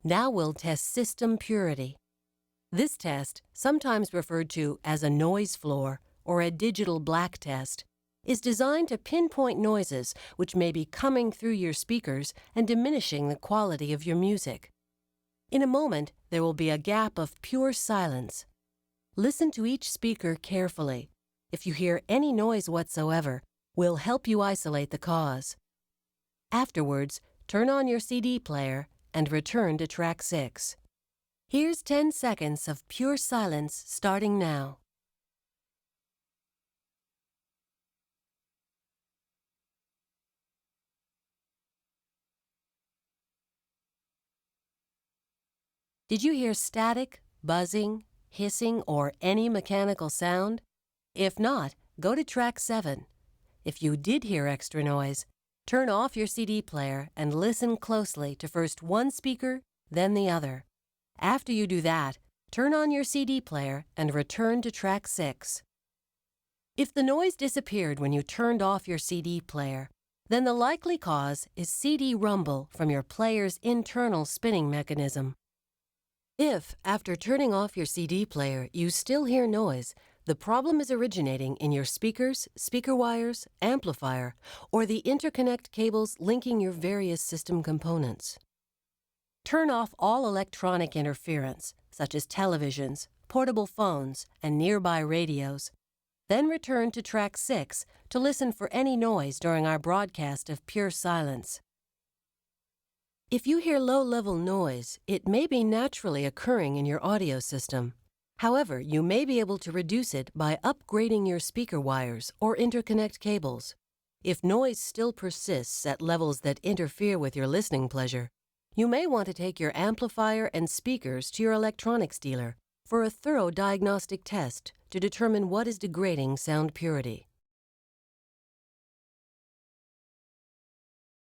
Now we'll test system purity. This test, sometimes referred to as a noise floor or a digital black test, is designed to pinpoint noises which may be coming through your speakers and diminishing the quality of your music. In a moment, there will be a gap of pure silence. Listen to each speaker carefully. If you hear any noise whatsoever, we'll help you isolate the cause. Afterwards, turn on your CD player and return to track 6. Here's 10 seconds of pure silence starting now. Did you hear static, buzzing, hissing, or any mechanical sound? If not, go to track 7. If you did hear extra noise, turn off your CD player and listen closely to first one speaker, then the other. After you do that, turn on your CD player and return to track 6. If the noise disappeared when you turned off your CD player, then the likely cause is CD rumble from your player's internal spinning mechanism. If, after turning off your CD player, you still hear noise, the problem is originating in your speakers, speaker wires, amplifier, or the interconnect cables linking your various system components. Turn off all electronic interference, such as televisions, portable phones, and nearby radios. Then return to track 6 to listen for any noise during our broadcast of pure silence. If you hear low-level noise, it may be naturally occurring in your audio system. However, you may be able to reduce it by upgrading your speaker wires or interconnect cables. If noise still persists at levels that interfere with your listening pleasure, you may want to take your amplifier and speakers to your electronics dealer for a thorough diagnostic test to determine what is degrading sound purity.